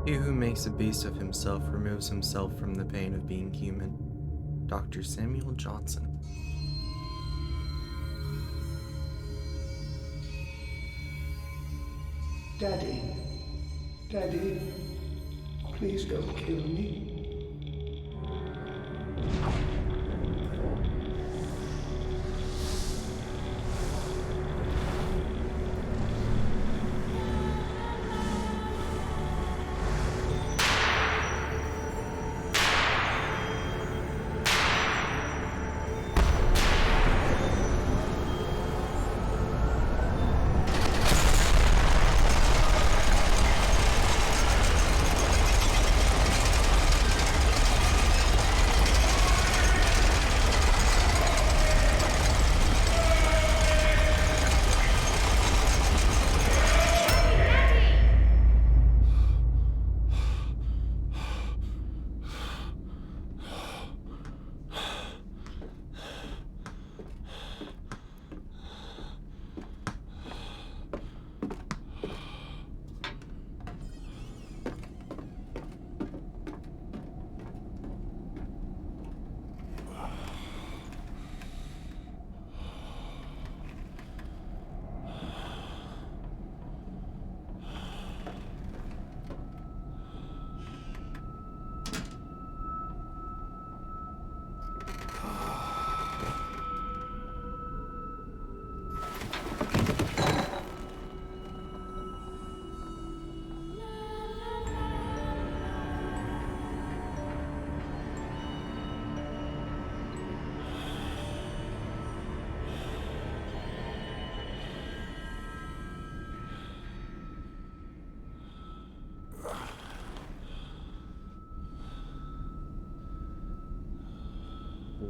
He who makes a beast of himself removes himself from the pain of being human. Dr. Samuel Johnson. Daddy, Daddy, please don't kill me.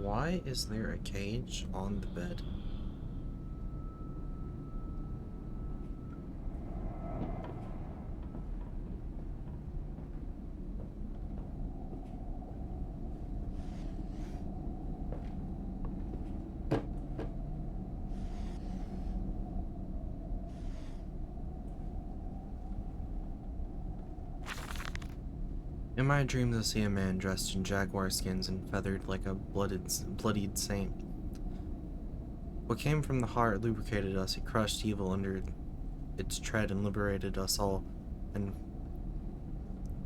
Why is there a cage on the bed? In my dreams, I see a man dressed in jaguar skins and feathered like a bloodied saint. What came from the heart lubricated us, it crushed evil under its tread and liberated us all, and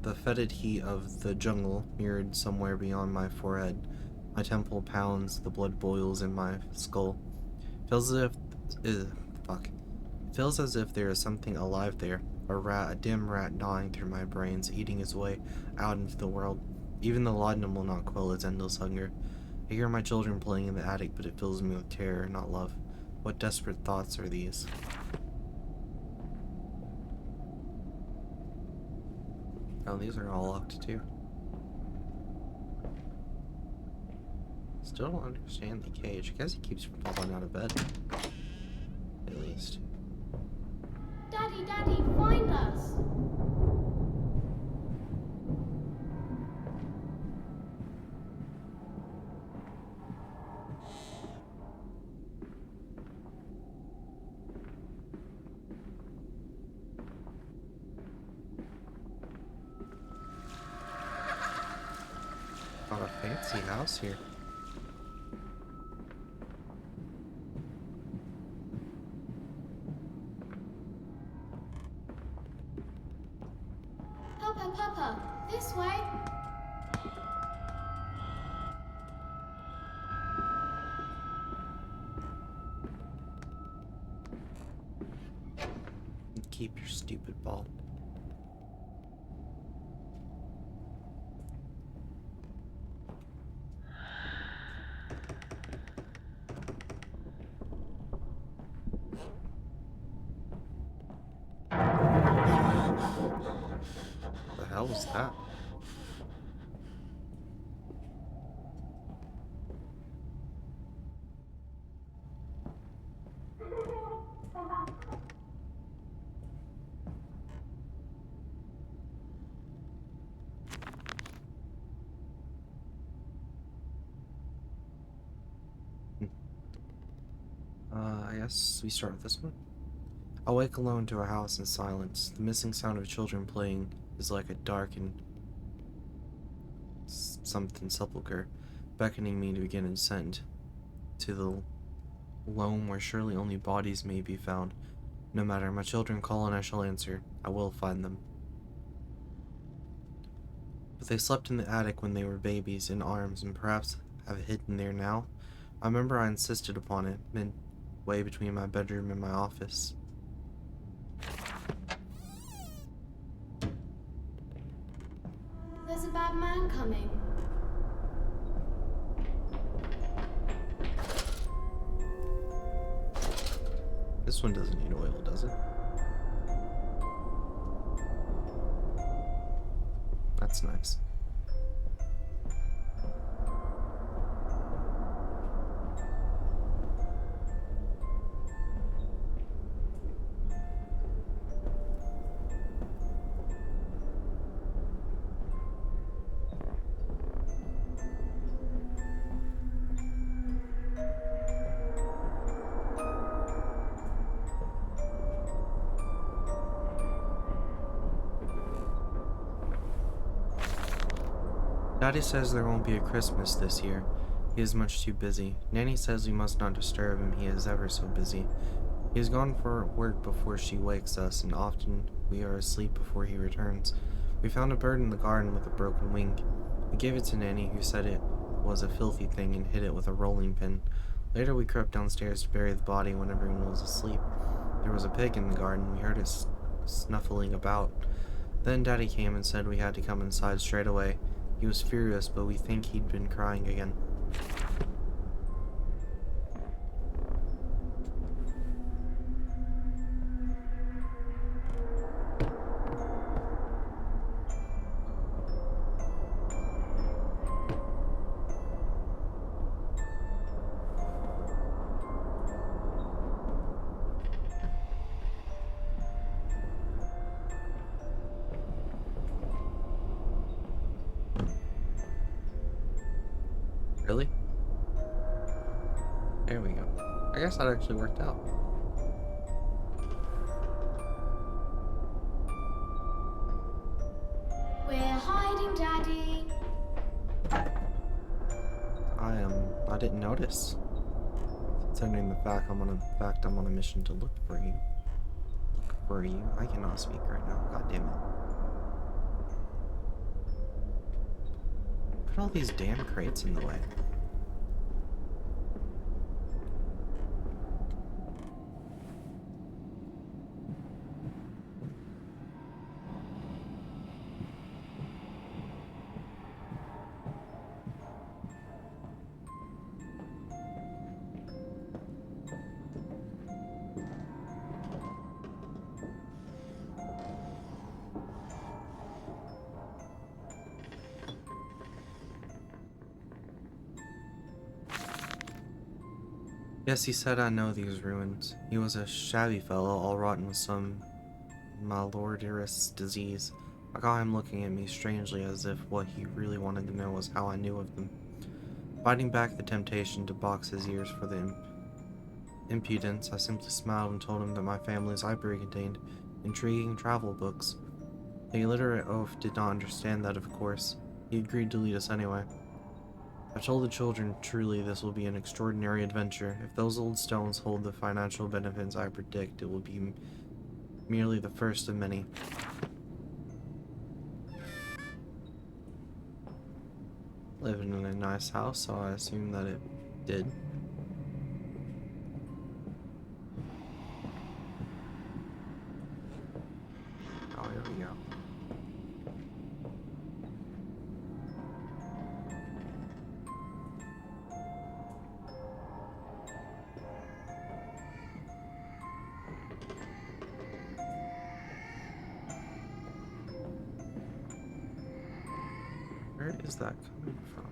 the fetid heat of the jungle mirrored somewhere beyond my forehead. My temple pounds, the blood boils in my skull. Feels as if... fuck. Feels as if there is something alive there. A dim rat gnawing through my brains, eating his way out into the world. Even the laudanum will not quell its endless hunger. I hear my children playing in the attic, but it fills me with terror, not love. What desperate thoughts are these? Oh, these are all locked too. Still don't understand the cage. I guess he keeps falling out of bed. At least. Daddy, Daddy, find us! Got a fancy house here. Papa, Papa, this way! Keep your stupid ball. The hell was that? I guess we start with this one. I wake alone to a house in silence, the missing sound of children playing is like a dark and something sepulcher, beckoning me to begin a descent to the loam where surely only bodies may be found. No matter, my children call and I shall answer. I will find them. But they slept in the attic when they were babies, in arms, and perhaps have hidden there now. I remember I insisted upon it, midway between my bedroom and my office. There's a bad man coming. This one doesn't need oil, does it? That's nice. Daddy says there won't be a Christmas this year. He is much too busy. Nanny says we must not disturb him, he is ever so busy. He is gone for work before she wakes us, and often we are asleep before he returns. We found a bird in the garden with a broken wing. We gave it to Nanny, who said it was a filthy thing and hid it with a rolling pin. Later we crept downstairs to bury the body when everyone was asleep. There was a pig in the garden. We heard it snuffling about. Then Daddy came and said we had to come inside straight away. He was furious, but we think he'd been crying again. Really? There we go. I guess that actually worked out. We're hiding, Daddy. I didn't notice. Considering the fact I'm on a mission to look for you. Look for you. I cannot speak right now. God damn it. Put all these damn crates in the way. Yes, he said I know these ruins. He was a shabby fellow, all rotten with some malodorous disease. I caught him looking at me strangely as if what he really wanted to know was how I knew of them. Fighting back the temptation to box his ears for the impudence, I simply smiled and told him that my family's library contained intriguing travel books. The illiterate oaf did not understand that, of course. He agreed to lead us anyway. I told the children, truly this will be an extraordinary adventure. If those old stones hold the financial benefits I predict, it will be merely the first of many. Living in a nice house, so I assume that it did. Oh, here we go. Where is that coming from?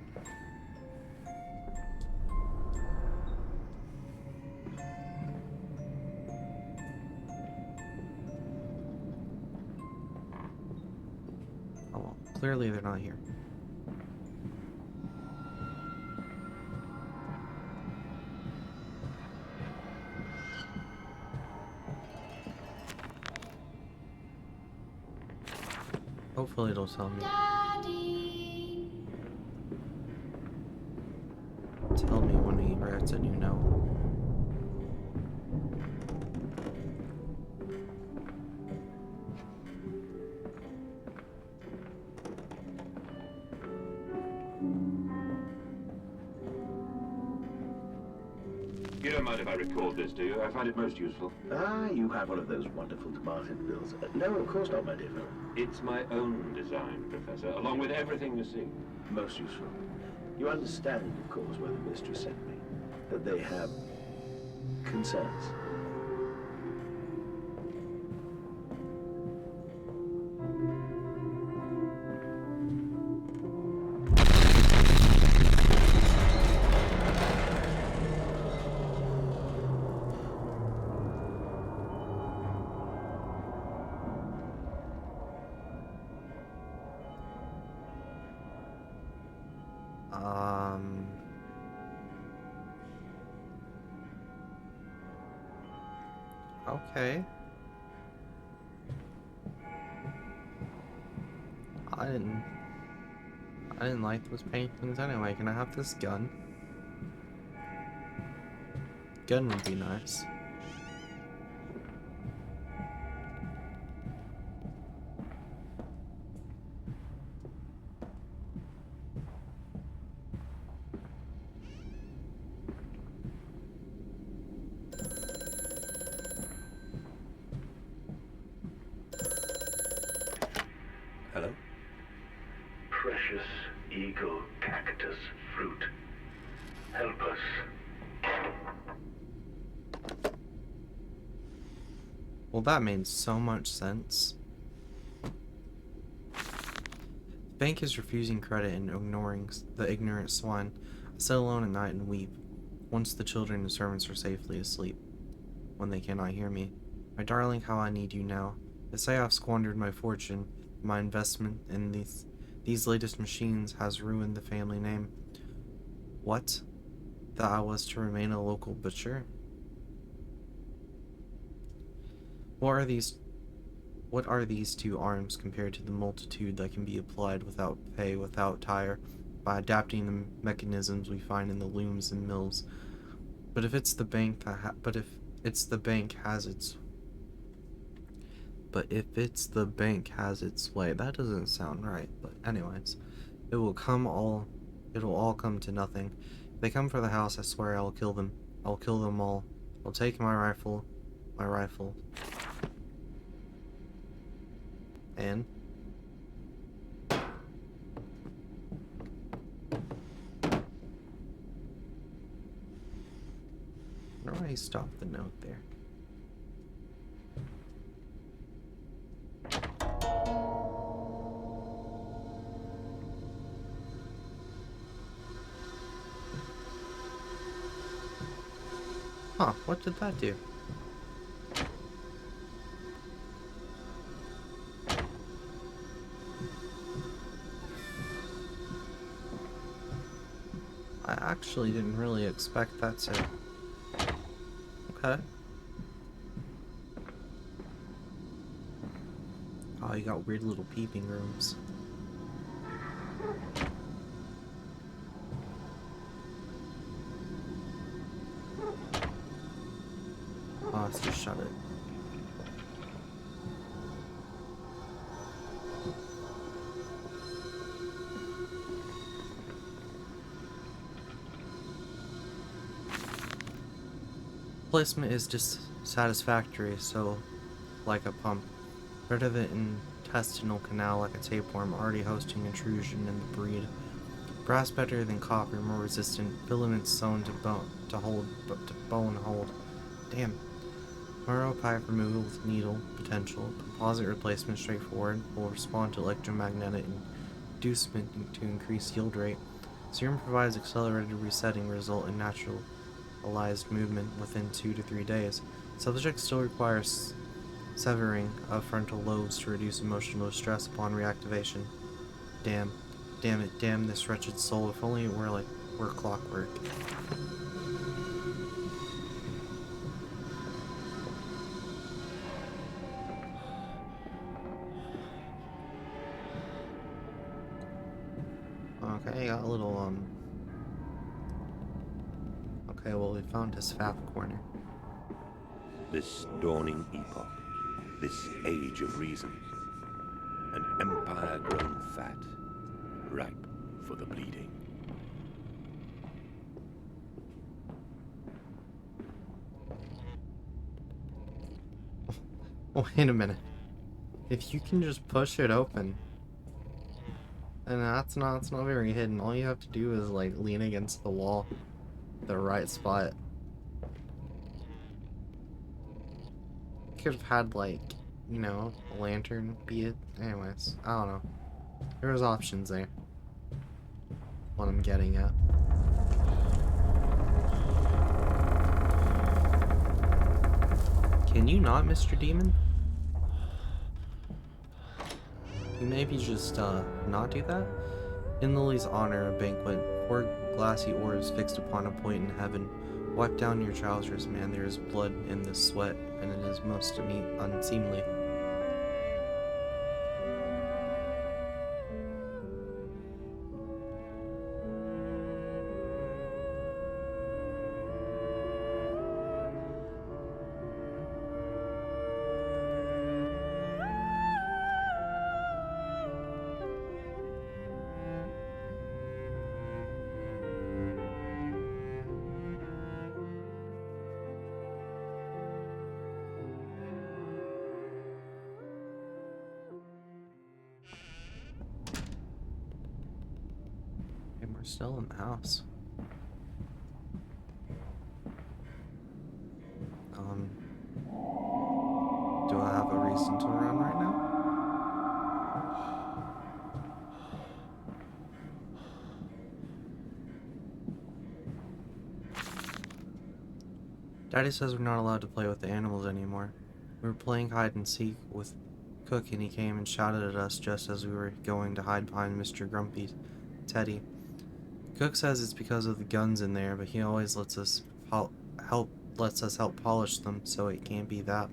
Oh well, clearly they're not here. Hopefully it'll tell me. Daddy. Tell me when he writes a new note. You don't mind if I record this, do you? I find it most useful. Ah, you have one of those wonderful tomato bills. No, of course not, my dear fellow. It's my own design, Professor, along with everything you see. Most useful. You understand, of course, why the mystery sent me. That they have concerns. Okay. I didn't like those paintings anyway. Can I have this gun? Gun would be nice. Hello? Precious eagle cactus fruit. Help us. Well, that made so much sense. The bank is refusing credit and ignoring the ignorant swine. I sit alone at night and weep, once the children and servants are safely asleep, when they cannot hear me. My darling, how I need you now. They say I've squandered my fortune. My investment in these latest machines has ruined the family name. What? That I was to remain a local butcher? What are these two arms compared to the multitude that can be applied without pay, without tire, by adapting the mechanisms we find in the looms and mills? But if it's the bank has its way, that doesn't sound right. But anyways, it'll all come to nothing. If they come for the house, I swear I'll kill them. I'll kill them all. I'll take my rifle, and where do I stop the note there? Huh, what did that do? I actually didn't really expect that to... Okay. Oh, you got weird little peeping rooms. Oh, let's just shut it. Placement is dissatisfactory, so like a pump. Rid of the intestinal canal like a tapeworm already hosting intrusion in the breed. Brass better than copper, more resistant. Filaments sewn to bone hold. Damn. Marrow pipe removal with needle potential. Composite replacement straightforward. Will respond to electromagnetic inducement to increase yield rate. Serum provides accelerated resetting, result in naturalized movement within 2 to 3 days. Subject still requires severing of frontal lobes to reduce emotional stress upon reactivation. Damn it, damn this wretched soul. If only it were clockwork. Okay, got a little, Okay, well, we found his fap corner. This dawning epoch, this age of reason, an empire grown fat, ripe for the bleeding. Wait a minute. If you can just push it open, and it's not very hidden. All you have to do is like lean against the wall, the right spot. Could have had like, you know, a lantern be it. Anyways, I don't know. There's options there. What I'm getting at. Can you not, Mr. Demon? You maybe just, not do that? In Lily's honor, a banquet, 4 glassy orbs fixed upon a point in heaven. Wipe down your trousers, man, there is blood in this sweat, and it is most unseemly. And we're still in the house. Do I have a reason to run right now? Daddy says we're not allowed to play with the animals anymore. We were playing hide and seek with Cook and he came and shouted at us just as we were going to hide behind Mr. Grumpy's Teddy. Cook says it's because of the guns in there, but he always lets us help polish them, so it can't be that.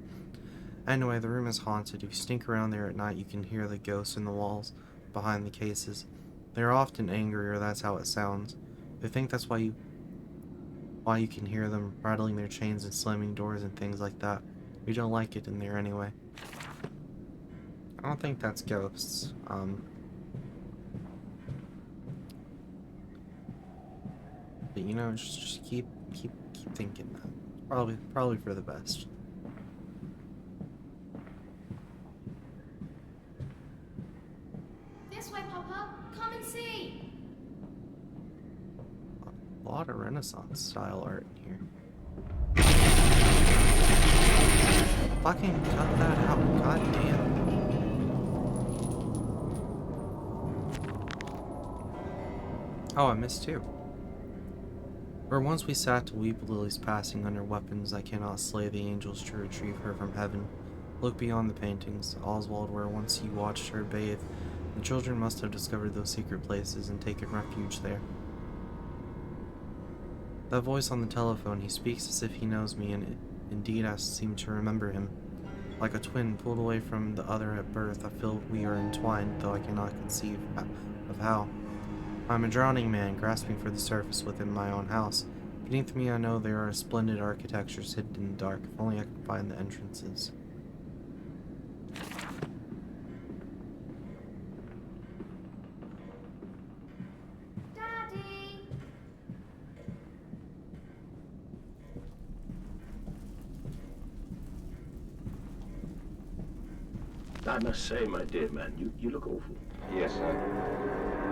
Anyway, the room is haunted. If you sneak around there at night, you can hear the ghosts in the walls behind the cases. They're often angry, or that's how it sounds. They think that's why you can hear them rattling their chains and slamming doors and things like that. We don't like it in there anyway. I don't think that's ghosts. But you know, just keep thinking that. Probably for the best. This way, Papa. Come and see. A lot of Renaissance style art in here. Fucking cut that out, god damn. Oh, I missed two. Where once we sat to weep Lily's passing under weapons that cannot slay the angels to retrieve her from heaven. Look beyond the paintings, Oswald, where once you watched her bathe. The children must have discovered those secret places and taken refuge there. That voice on the telephone, he speaks as if he knows me, and indeed I seem to remember him. Like a twin pulled away from the other at birth, I feel we are entwined, though I cannot conceive of how. I am a drowning man, grasping for the surface within my own house. Beneath me I know there are splendid architectures hidden in the dark, if only I could find the entrances. Daddy. I must say, my dear man, you look awful. Yes, sir.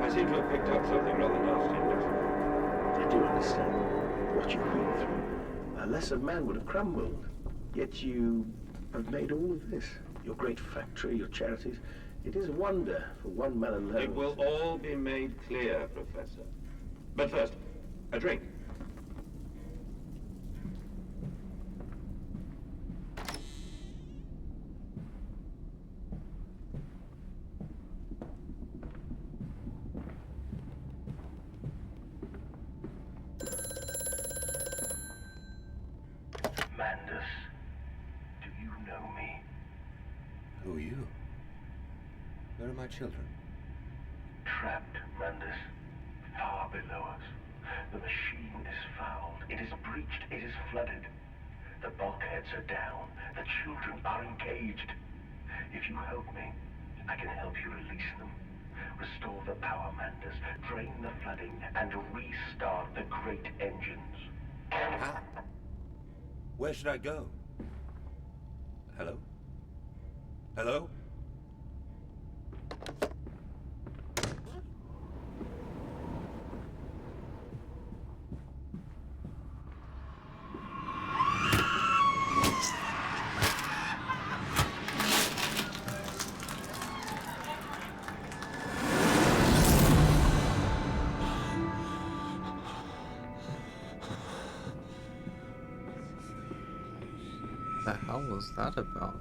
I seem to have picked up something rather nasty and different. I do understand what you've been through. A lesser man would have crumbled. Yet you have made all of this. Your great factory, your charities. It is a wonder for one man alone. It will all be made clear, Professor. But first, a drink. Mandus, do you know me? Who are you? Where are my children? Trapped, Mandus. far below us. The machine is fouled. It is breached. It is flooded. The bulkheads are down. The children are engaged. If you help me, I can help you release them. Restore the power manders, drain the flooding, and restart the great engines. How? Where should I go? Hello? Hello? The hell was that about?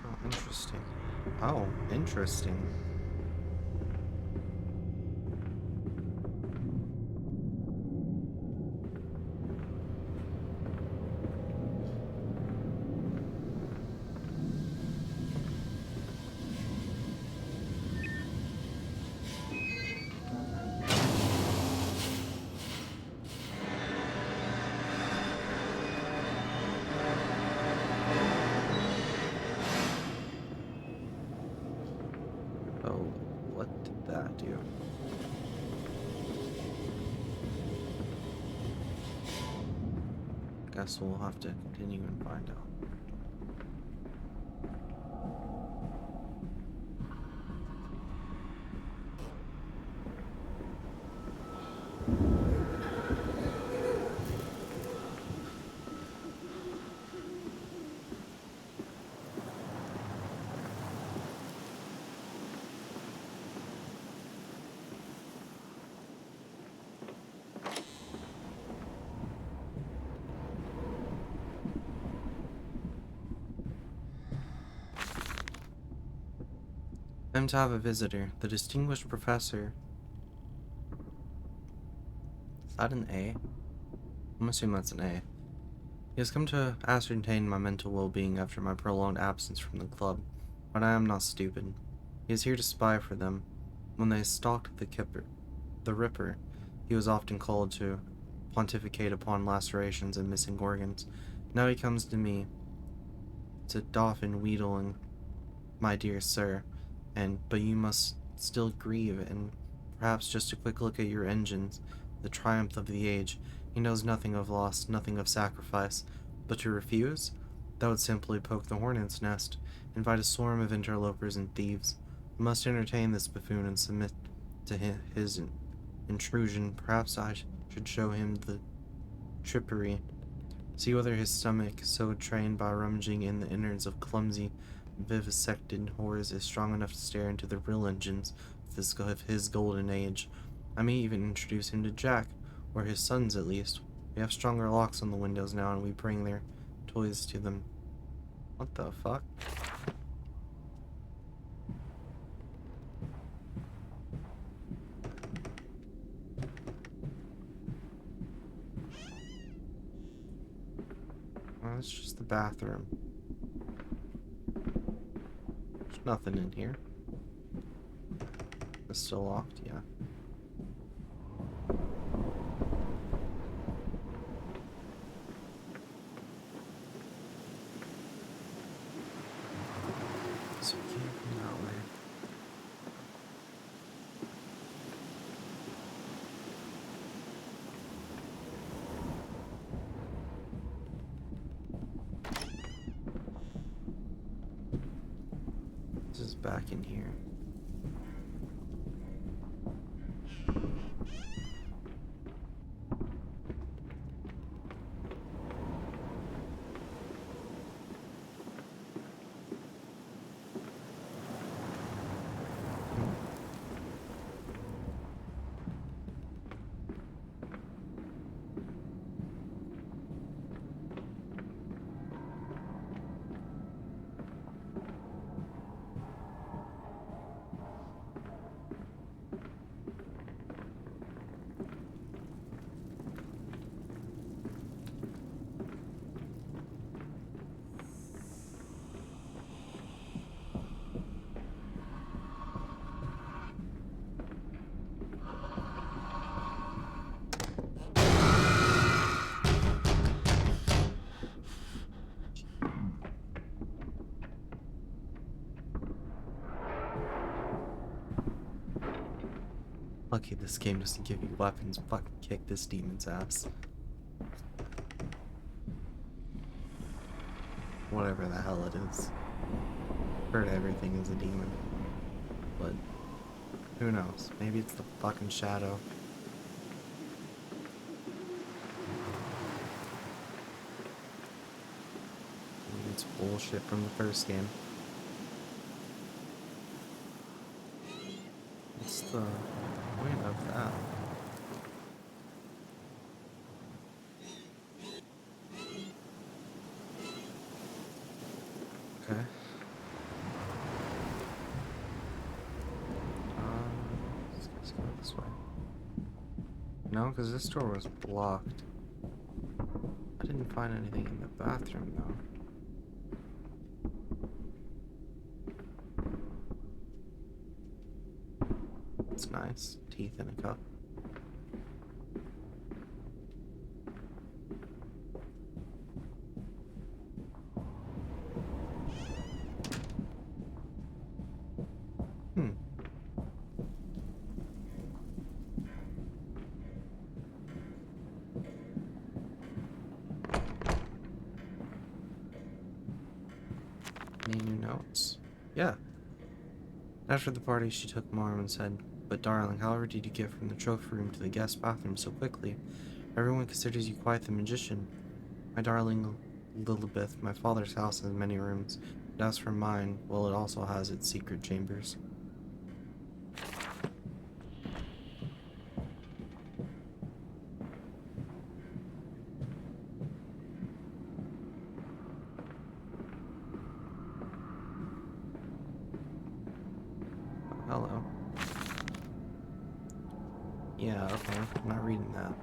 Oh, interesting. Oh, interesting. Oh, what did that do? Guess we'll have to continue and find out. I'm to have a visitor, the distinguished professor. Is that an A? I'm assuming that's an A. He has come to ascertain my mental well-being after my prolonged absence from the club, but I am not stupid. He is here to spy for them. When they stalked the Ripper, he was often called to pontificate upon lacerations and missing organs. Now he comes to me to doff and wheedling, my dear sir, but you must still grieve, and perhaps just a quick look at your engines, the triumph of the age. He knows nothing of loss, nothing of sacrifice. But to refuse? That would simply poke the hornet's nest, invite a swarm of interlopers and thieves. I must entertain this buffoon and submit to his intrusion. Perhaps I should show him the trippery. See whether his stomach, so trained by rummaging in the innards of clumsy, vivisected horrors, is strong enough to stare into the real engines of his golden age. I may even introduce him to Jack, or his sons at least. We have stronger locks on the windows now, and we bring their toys to them. What the fuck? Well, it's just the bathroom. There's nothing in here. It's still locked, yeah. So we came from that way. This is back in here. Lucky this game doesn't give you weapons. Fucking kick this demon's ass. Whatever the hell it is. Heard everything is a demon. But who knows? Maybe it's the fucking shadow. Maybe it's bullshit from the first game. What's the point of that? Okay. Let's go this way. No, because this door was blocked. I didn't find anything in the bathroom, though. It's nice. Teeth in a cup. Any new notes? Yeah. After the party, she took my arm and said, "But darling, however did you get from the trophy room to the guest bathroom so quickly? Everyone considers you quite the magician. My darling Lilibeth, my father's house has many rooms, but as for mine, well, it also has its secret chambers." Hello. Yeah, okay. I'm not reading that.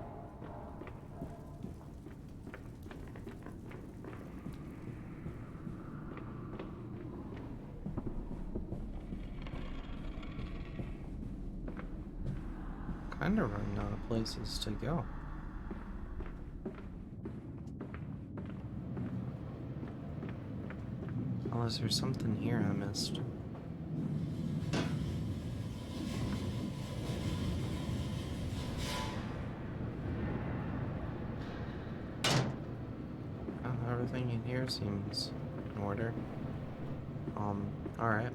Kinda running out of places to go. Unless there's something here I missed. Everything in here seems in order. Alright.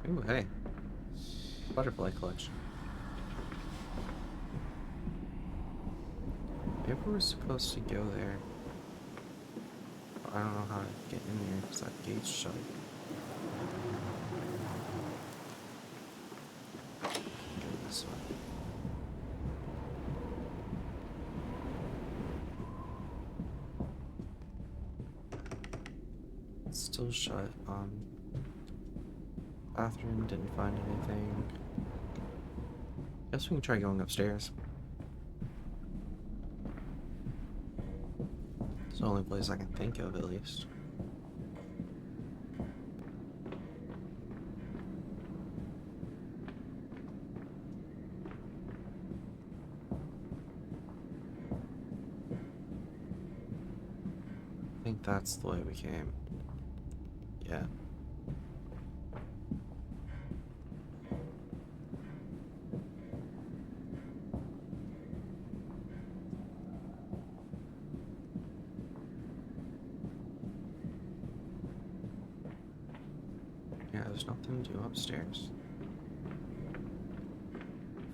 Ooh, hey. Butterfly collection. Maybe we're supposed to go there. I don't know how to get in there because that gate's shut. Go this way. It's still shut. Bathroom, didn't find anything. Guess we can try going upstairs. It's the only place I can think of, at least. I think that's the way we came. Yeah. Yeah, there's nothing to do upstairs.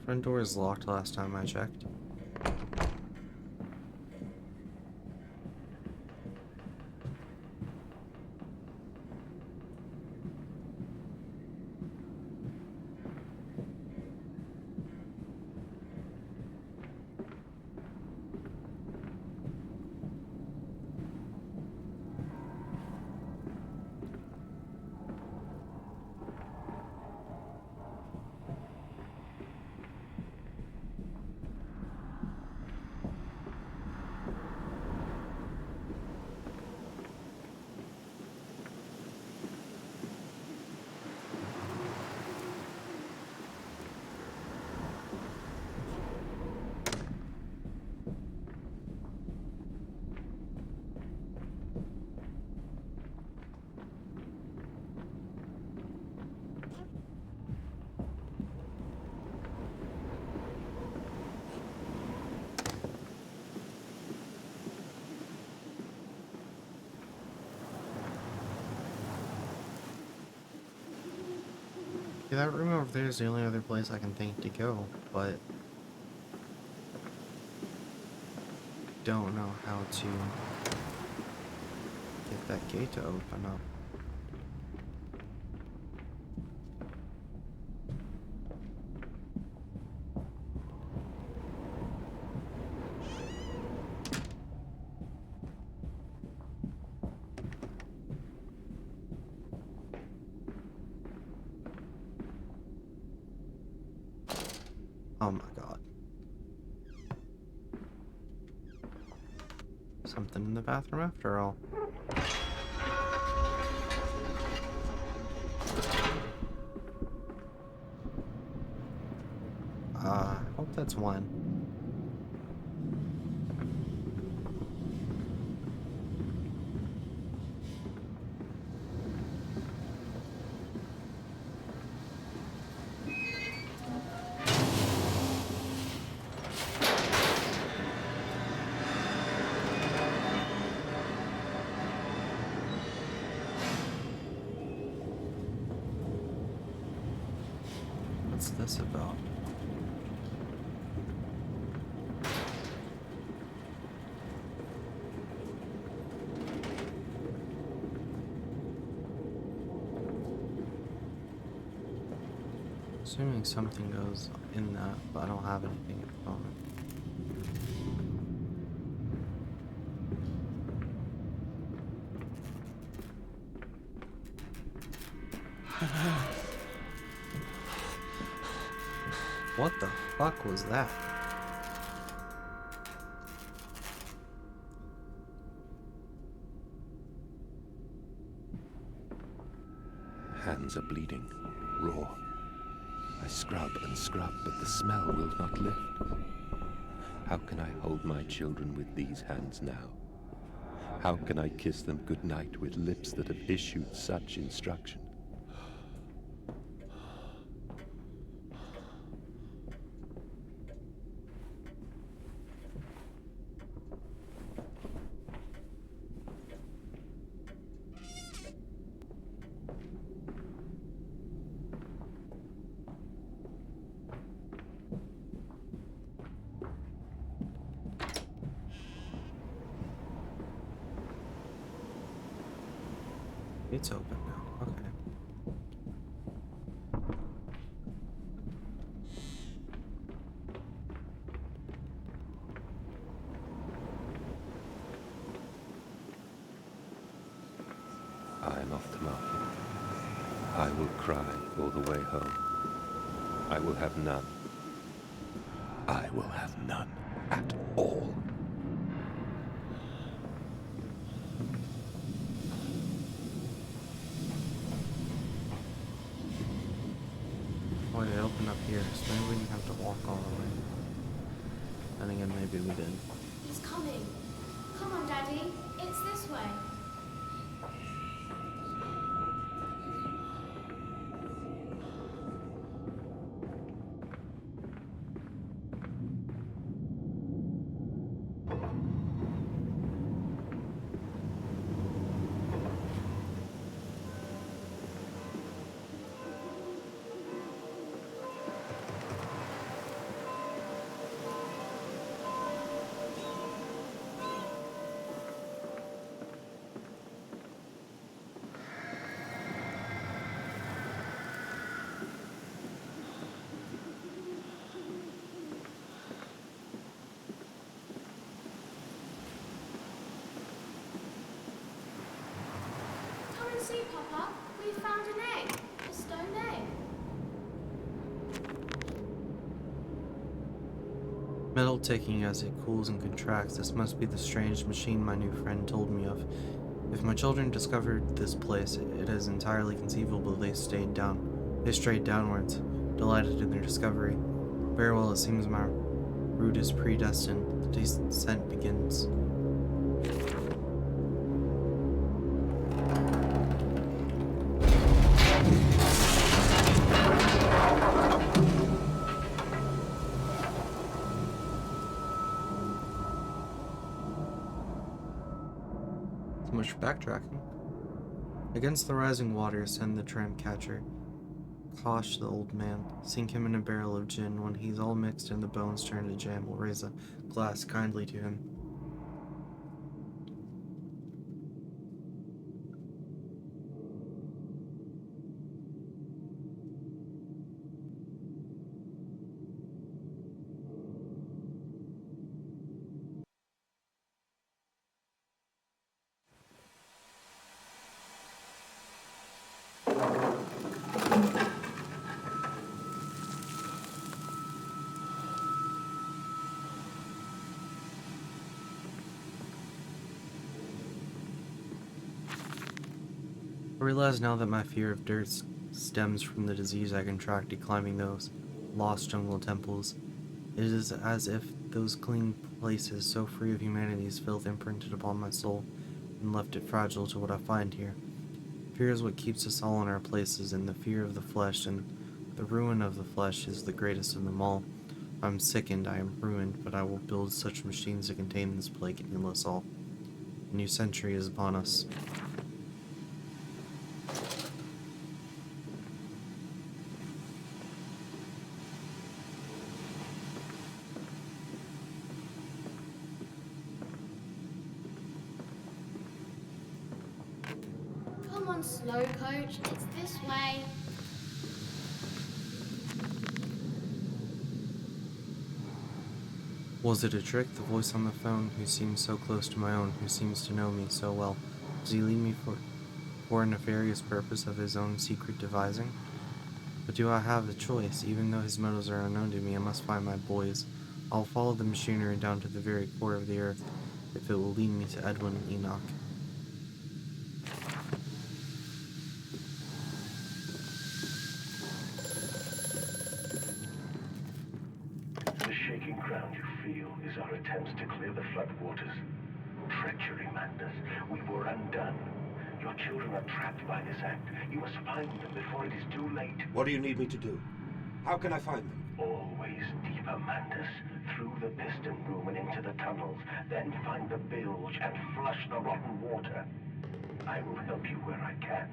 Front door is locked last time I checked. that room over there is the only other place I can think to go, but don't know how to get that gate to open up. Oh my god. Something in the bathroom after all. Hope that's one. What's this about? Assuming something goes in that, but I don't have anything at the moment. What the fuck was that? Hands are bleeding, raw. I scrub and scrub, but the smell will not lift. How can I hold my children with these hands now? How can I kiss them goodnight with lips that have issued such instruction? It's open now. Okay. I am off to market. I will cry all the way home. I will have none. I will have none at all. Oh, it opened up here, so maybe we didn't have to walk all the way. And again, maybe we did. He's coming. Come on, Daddy. It's this way. Come and see, Papa. We found an egg. A stone egg. Metal ticking as it cools and contracts. This must be the strange machine my new friend told me of. If my children discovered this place, it is entirely conceivable they strayed downwards, delighted in their discovery. Very well, it seems my route is predestined. The descent begins. Much backtracking. Against the rising water, send the tramp catcher. Kosh, the old man. Sink him in a barrel of gin. When he's all mixed and the bones turn to jam, we'll raise a glass kindly to him. I realize now that my fear of dirt stems from the disease I contracted climbing those lost jungle temples. It is as if those clean places, so free of humanity's filth, imprinted upon my soul and left it fragile to what I find here. Fear is what keeps us all in our places, and the fear of the flesh and the ruin of the flesh is the greatest of them all. I'm sickened, I am ruined, but I will build such machines to contain this plague and heal us all. A new century is upon us. Come on, slow coach. It's this way. Was it a trick, the voice on the phone, who seems so close to my own, who seems to know me so well? Does he lead me for a nefarious purpose of his own secret devising? But do I have a choice? Even though his motives are unknown to me, I must find my boys. I'll follow the machinery down to the very core of the earth, if it will lead me to Edwin and Enoch. The shaking ground you feel is our attempts to clear the floodwaters. Treachery, Mandus. We were undone. Your children are trapped by this act. You must find them before it is too late. What do you need me to do? How can I find them? Always deeper, Mandus. Through the piston room and into the tunnels. Then find the bilge and flush the rotten water. I will help you where I can.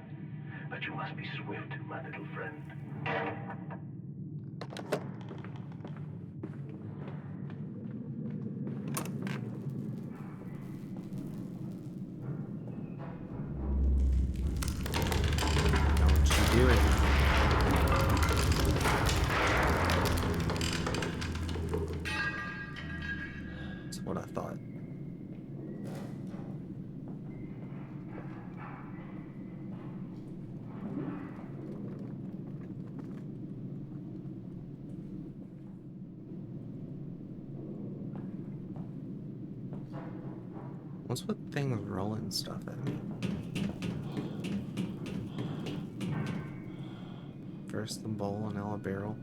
But you must be swift, my little friend. Don't you do it. That's what I thought. What's with things rolling stuff at me? First the bowl and now a barrel.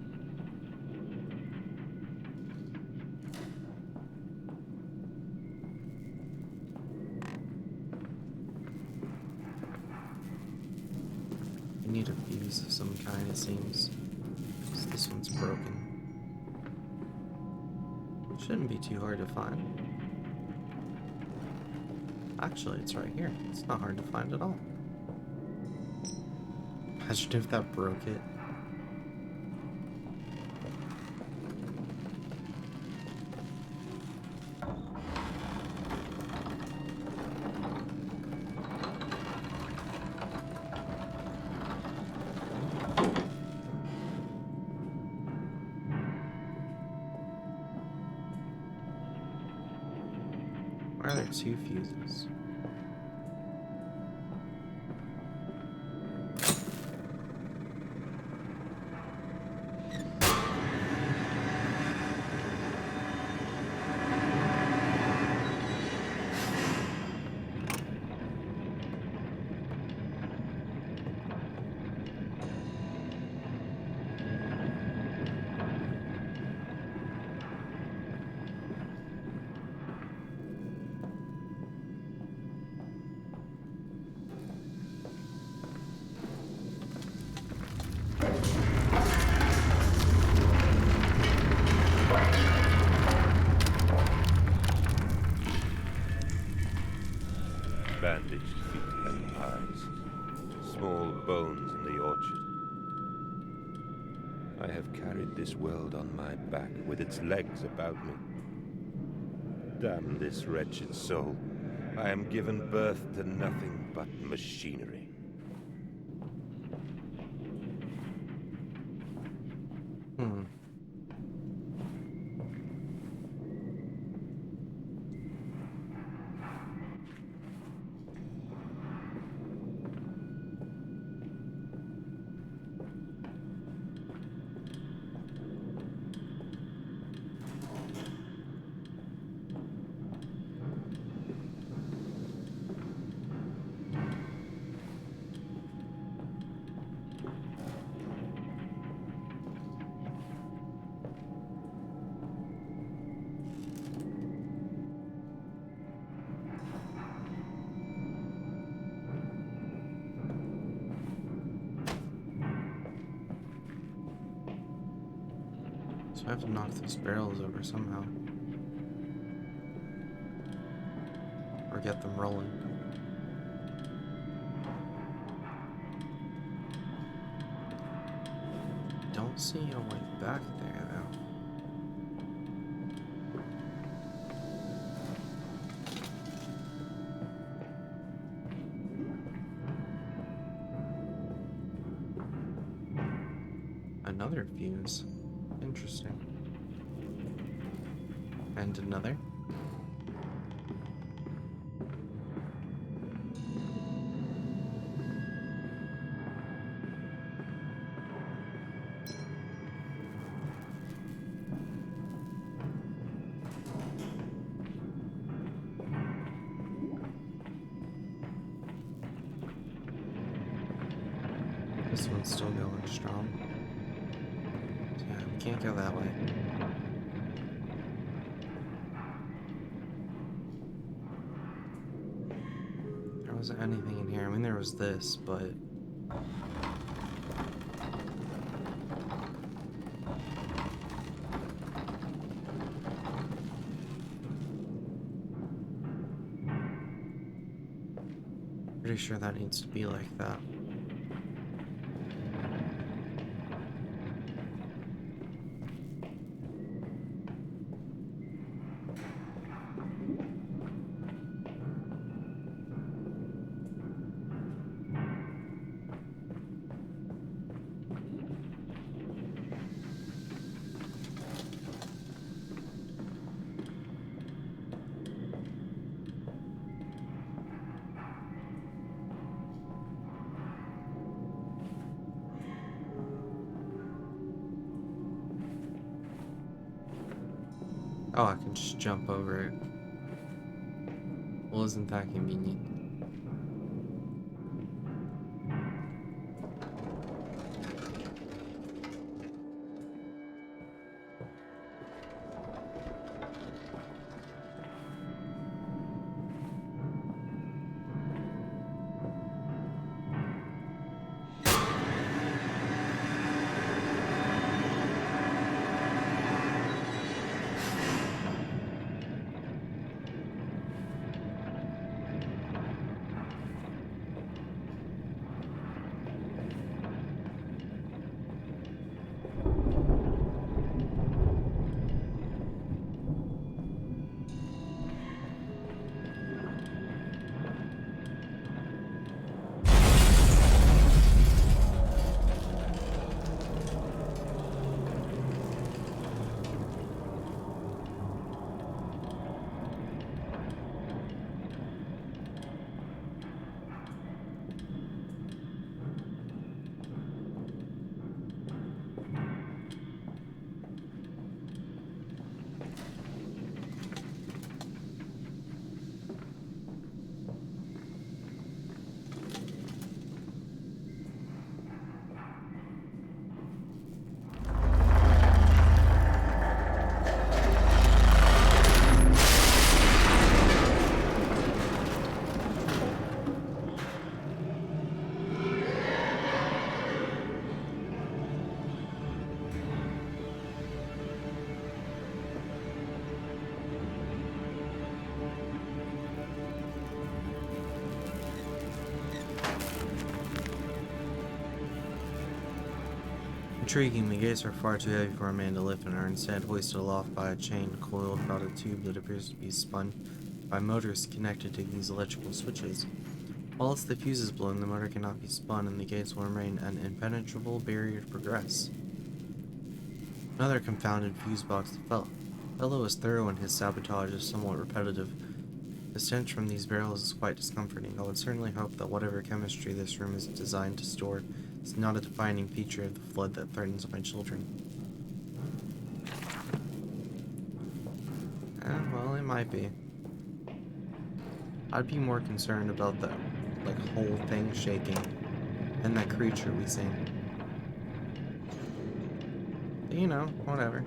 I need a fuse of some kind, it seems. 'Cause this one's broken. Shouldn't be too hard to find. Actually, it's right here. It's not hard to find at all. Imagine if that broke it. Why are there two fuses? Bandaged feet and eyes. Small bones in the orchard. I have carried this world on my back with its legs about me. Damn this wretched soul. I am given birth to nothing but machinery. Hmm. So I have to knock those barrels over somehow. Or get them rolling. Don't see a way back there, though. Another fuse. Interesting. And another. This one's still going strong. Yeah, we can't go that way. There wasn't anything in here. I mean, there was this, but... Pretty sure that needs to be like that. Oh, I can just jump over it. Well, isn't that convenient? Intriguing, the gates are far too heavy for a man to lift and are instead hoisted aloft by a chain coiled about a tube that appears to be spun by motors connected to these electrical switches. Whilst the fuse is blown, the motor cannot be spun and the gates will remain an impenetrable barrier to progress. Another confounded fuse box. The fellow is thorough and his sabotage is somewhat repetitive. The stench from these barrels is quite discomforting. I would certainly hope that whatever chemistry this room is designed to store is not a defining feature of the flood that threatens my children. Well, it might be. I'd be more concerned about the, whole thing shaking and that creature we seen. But, you know, whatever.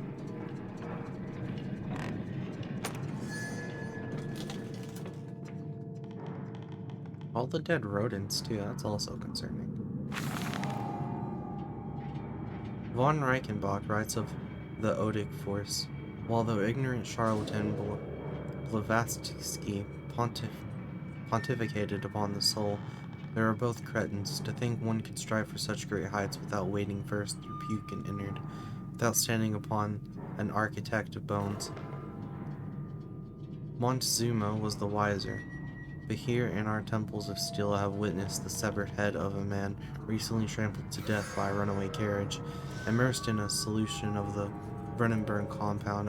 All the dead rodents, too, that's also concerning. Von Reichenbach writes of the Odic force. While the ignorant charlatan Blavatsky pontificated upon the soul, they are both cretins. To think one could strive for such great heights without wading first through puke and innard, without standing upon an architect of bones. Montezuma was the wiser. But here in our temples of steel I have witnessed the severed head of a man recently trampled to death by a runaway carriage, immersed in a solution of the Brennenburg compound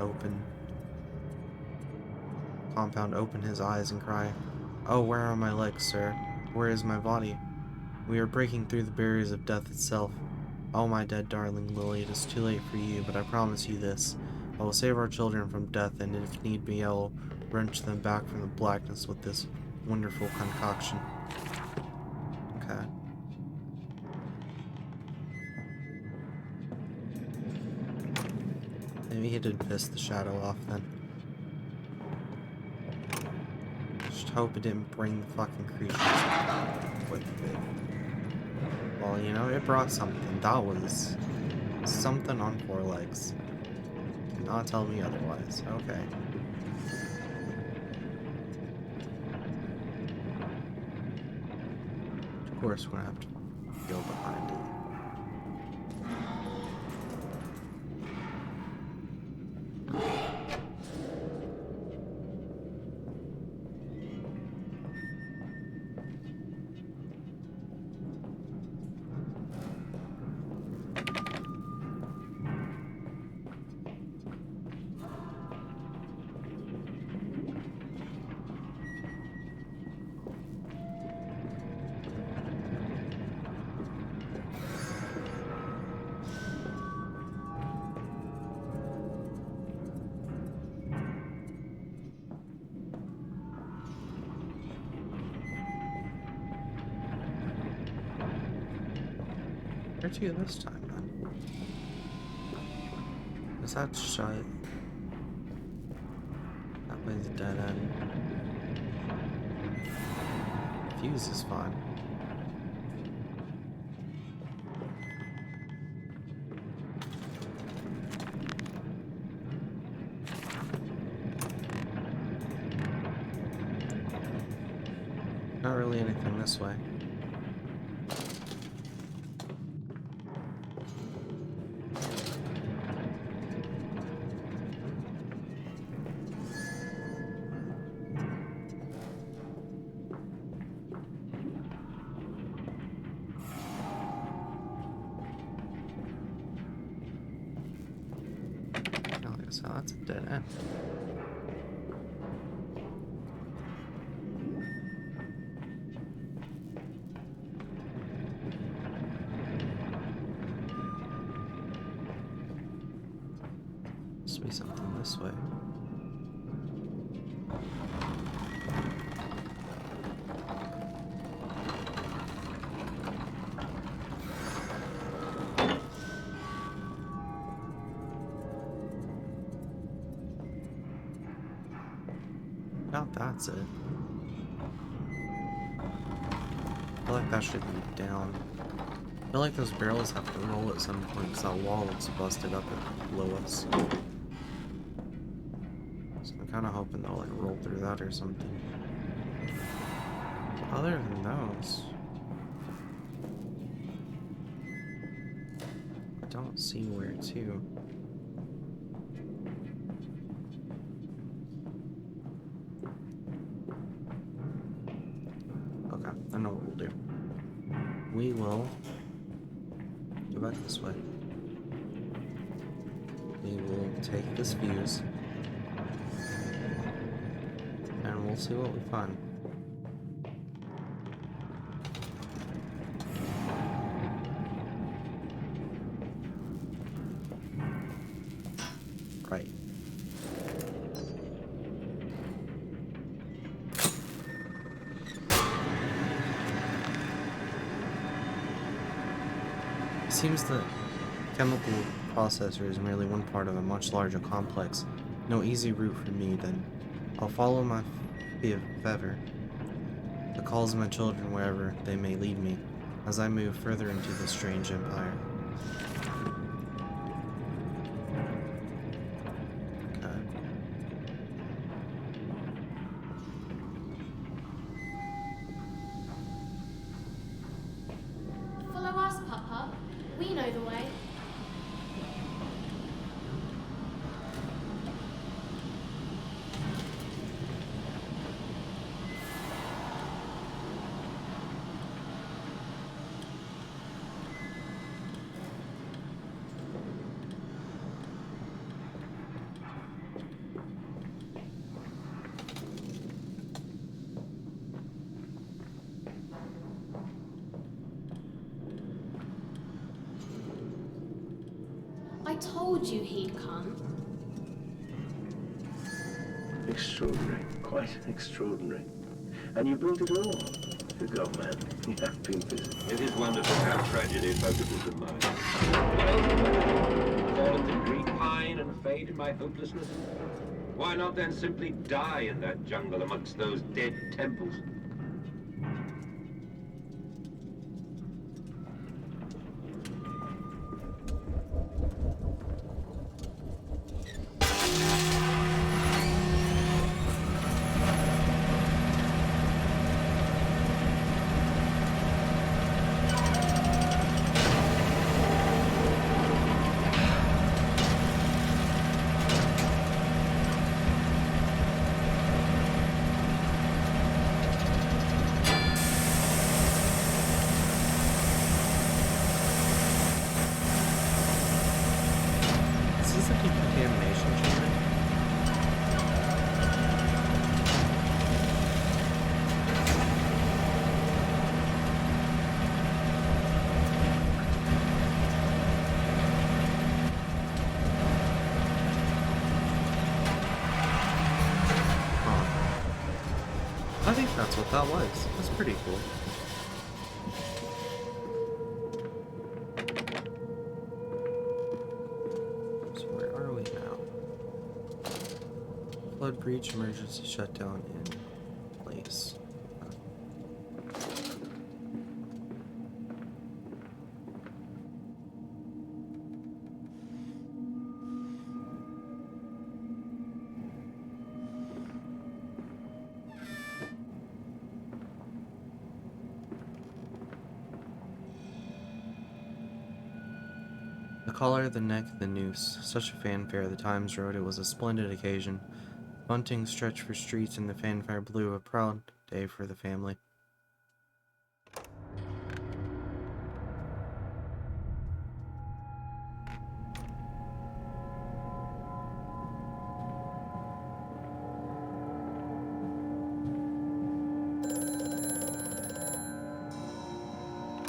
open his eyes and cry, "Oh, where are my legs, sir? Where is my body? We are breaking through the barriers of death itself. Oh, my dead darling Lily, it is too late for you, but I promise you this. I will save our children from death, and if need be, I will wrench them back from the blackness with this wonderful concoction." Okay. Maybe he did piss the shadow off then. Just hope it didn't bring the fucking creatures with it. Well, you know, it brought something. That was something on 4 legs. Cannot tell me otherwise. Okay. Of course, we're gonna have to go behind it. Where to this time, then? Is that shut? That way's a dead end. Fuse is fine. Not really anything this way. So that's a dead end. Must be something this way. Doubt that's it. I feel like that should be down. I feel like those barrels have to roll at some point because that wall looks busted up below us. So I'm kind of hoping they'll like roll through that or something. Other than those, I don't see where to. Okay, I know what we'll do. We will go back this way. We will take this fuse, and we'll see what we find. Right. It seems that chemical processor is merely one part of a much larger complex. No easy route for me, then. I'll follow my fever, the calls of my children wherever they may lead me, as I move further into this strange empire. Okay. Follow us, Papa. We know the way. I told you he'd come. Extraordinary. Quite extraordinary. And you built it all. Good God, man. You have been busy. It is wonderful how tragedy focuses the mind. What else can I do? Fall into green pine and fade in my hopelessness? Why not then simply die in that jungle amongst those dead temples? Is this a decontamination chamber? Huh. I think that's what that was. That's pretty cool. So where are we now? Flood breach, emergency shutdown in place. The collar, the neck, the noose. Such a fanfare, the Times wrote. It was a splendid occasion. Bunting stretched for streets and the fanfare blew. A proud day for the family.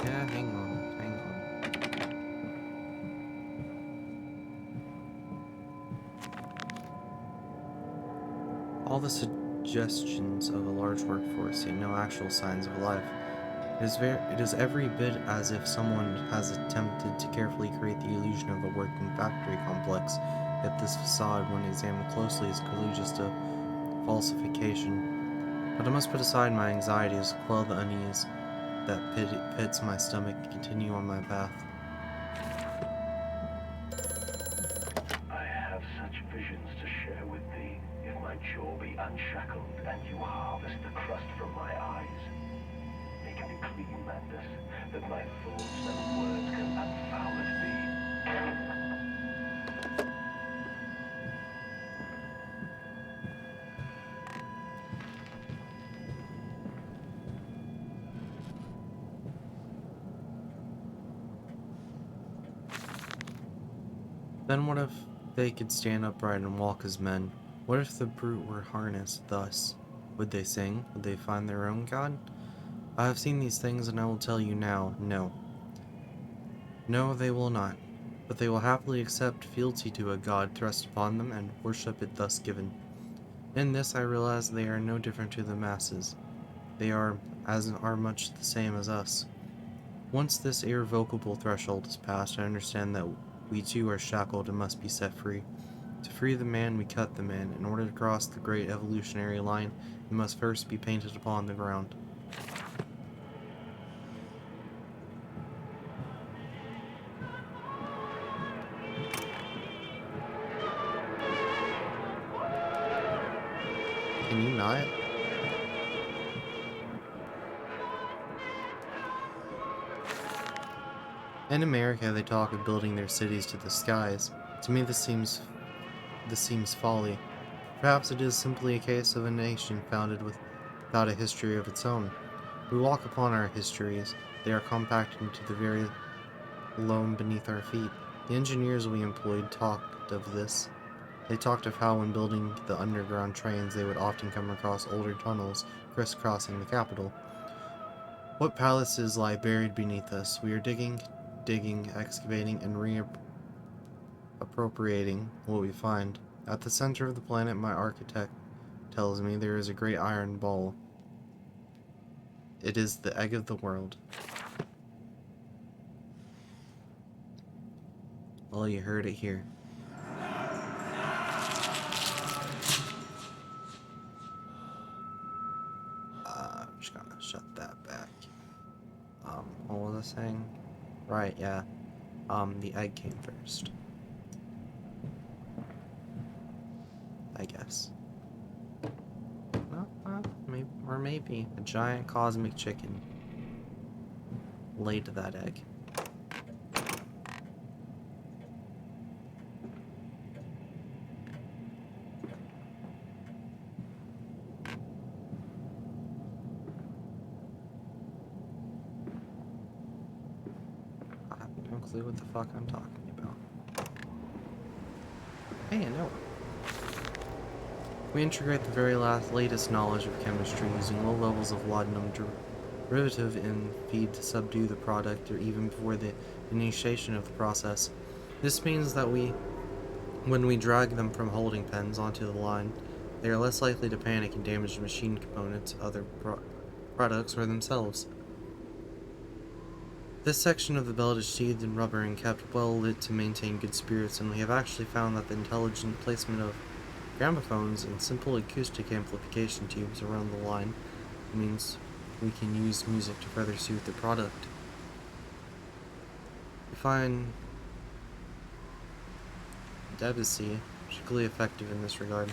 Yeah, hang on, hang on. All the suggestions of a large workforce, yet no actual signs of life. It is every bit as if someone has attempted to carefully create the illusion of a working factory complex, yet this facade, when examined closely, is clearly just a falsification. But I must put aside my anxieties, quell the unease that pits my stomach, and continue on my path. I have such visions to share with thee. If my jaw be unshackled and you harvest the crust from my eyes, make me clean, madness, that my thoughts and words can unfoul thee. Then what if they could stand upright and walk as men? What if the brute were harnessed thus? Would they sing? Would they find their own god? I have seen these things, and I will tell you now, no. No, they will not. But they will happily accept fealty to a god thrust upon them and worship it thus given. In this I realize they are no different to the masses. They are much the same as us. Once this irrevocable threshold is passed, I understand that we too are shackled and must be set free. To free the man, we cut the man. In order to cross the great evolutionary line, it must first be painted upon the ground. Can you not? In America, they talk of building their cities to the skies. To me, this seems folly. Perhaps it is simply a case of a nation founded without a history of its own. We walk upon our histories. They are compacted into the very loam beneath our feet. The engineers we employed talked of this. They talked of how when building the underground trains they would often come across older tunnels crisscrossing the capital. What palaces lie buried beneath us? We are digging, excavating, and reappropriating what we find. At the center of the planet, my architect tells me there is a great iron ball. It is the egg of the world. Well, you heard it here. I'm just gonna shut that back. What was I saying? Right, yeah. The egg came first. I guess. No, maybe a giant cosmic chicken laid that egg. I have no clue what the fuck I'm talking about. Hey, I know. We integrate the very latest knowledge of chemistry using low levels of laudanum derivative in feed to subdue the product or even before the initiation of the process. This means that when we drag them from holding pens onto the line, they are less likely to panic and damage the machine components, other products, or themselves. This section of the belt is sheathed in rubber and kept well lit to maintain good spirits, and we have actually found that the intelligent placement of gramophones and simple acoustic amplification tubes around the line means we can use music to further soothe the product. We find Debussy particularly effective in this regard.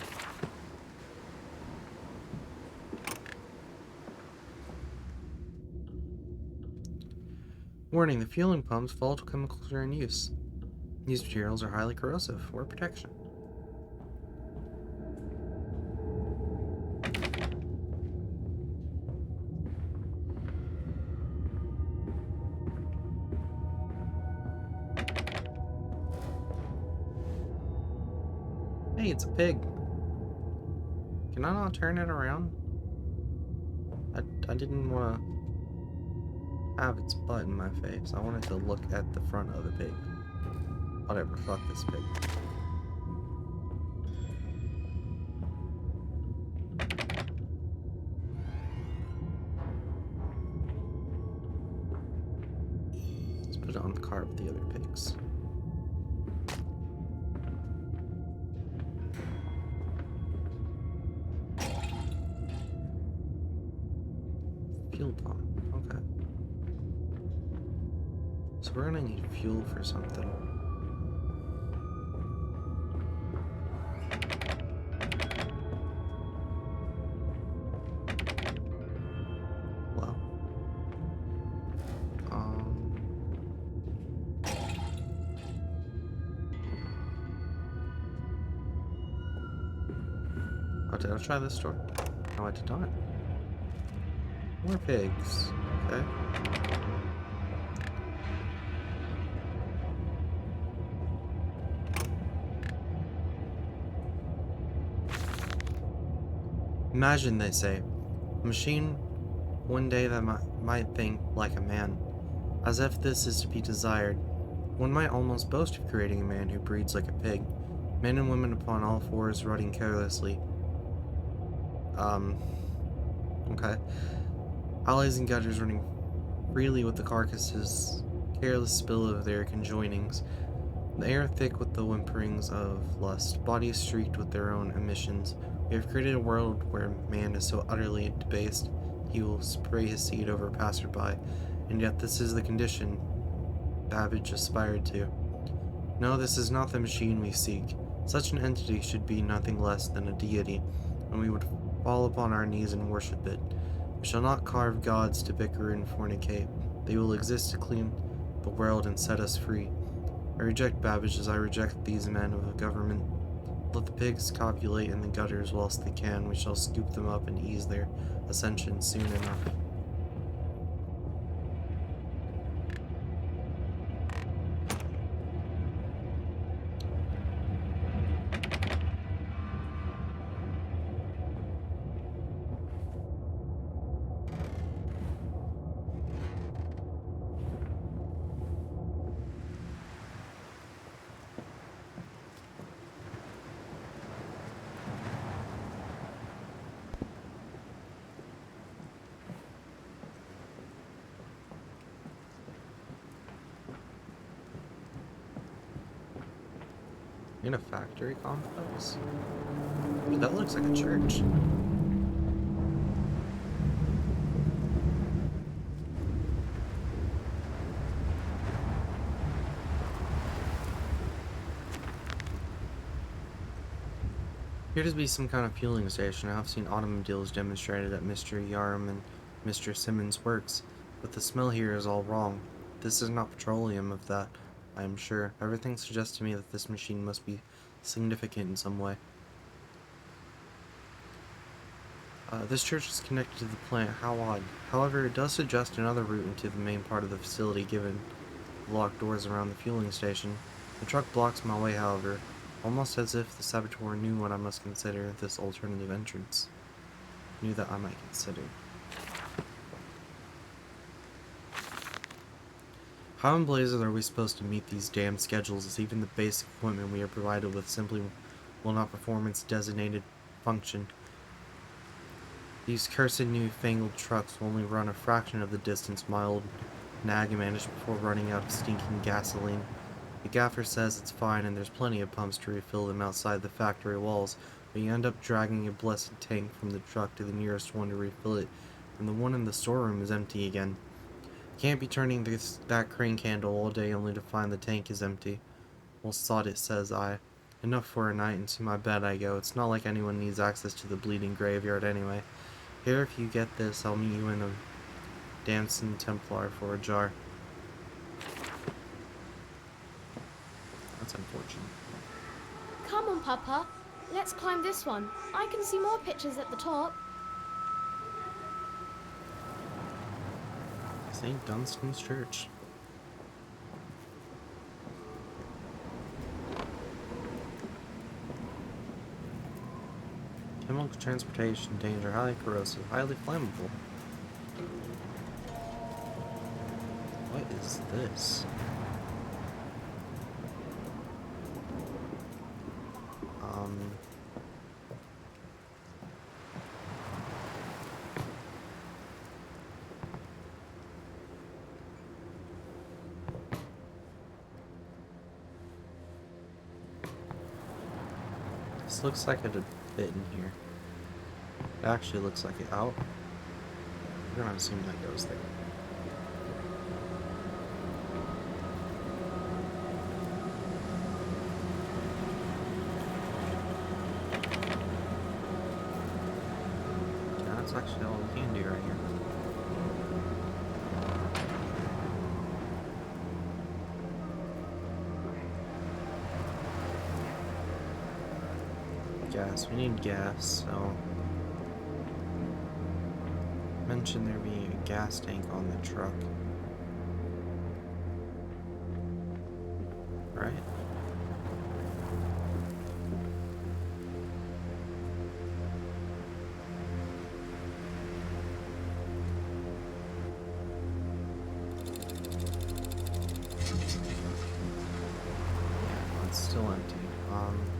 Warning, the fueling pumps, volatile chemicals are in use. These materials are highly corrosive for protection. Hey, it's a pig. Can I not turn it around? I didn't want to have its butt in my face. I wanted to look at the front of the pig. Whatever, fuck this pig. Let's put it on the cart with the other pigs. Fuel pump, okay. So we're gonna need fuel for something. Well. Oh, did I try this door? No, I did not. More pigs. Okay. Imagine, they say, a machine one day that might think like a man. As if this is to be desired. One might almost boast of creating a man who breeds like a pig. Men and women upon all fours rutting carelessly. Okay. Alleys and gutters running freely with the carcasses, careless spill of their conjoinings. The air thick with the whimperings of lust, bodies streaked with their own emissions. We have created a world where man is so utterly debased he will spray his seed over a passerby, and yet this is the condition Babbage aspired to. No, this is not the machine we seek. Such an entity should be nothing less than a deity, and we would fall upon our knees and worship it. We shall not carve gods to bicker and fornicate. They will exist to clean the world and set us free. I reject Babbage as I reject these men of the government. Let the pigs copulate in the gutters whilst they can. We shall scoop them up and ease their ascension soon enough. In a factory complex? That looks like a church. Here to be some kind of fueling station. I've seen automobiles demonstrated at Mr. Yarm and Mr. Simmons' works, but the smell here is all wrong. This is not petroleum, of that I am sure. Everything suggests to me that this machine must be significant in some way. This church is connected to the plant. How odd. However, it does suggest another route into the main part of the facility, given the locked doors around the fueling station. The truck blocks my way, however, almost as if the saboteur knew what I must consider this alternative entrance. Knew that I might consider. How in blazes are we supposed to meet these damn schedules, as even the basic equipment we are provided with simply will not perform its designated function? These cursed new-fangled trucks will only run a fraction of the distance my old nag managed before running out of stinking gasoline. The gaffer says it's fine and there's plenty of pumps to refill them outside the factory walls, but you end up dragging your blessed tank from the truck to the nearest one to refill it, and the one in the storeroom is empty again. Can't be turning that crane candle all day only to find the tank is empty. Well, sod it, says I. Enough for a night, and to my bed I go. It's not like anyone needs access to the bleeding graveyard anyway. Here, if you get this, I'll meet you in a Dancing Templar for a jar. That's unfortunate. Come on, Papa. Let's climb this one. I can see more pictures at the top. St. Dunstan's Church. Chemical transportation danger, highly corrosive, highly flammable. What is this? This looks like it'd fit in here. It actually looks like it. Oh. We're gonna assume that goes there. Yeah, that's actually all we can do right here. Gas. We need gas, so mention there being a gas tank on the truck. Right? still empty.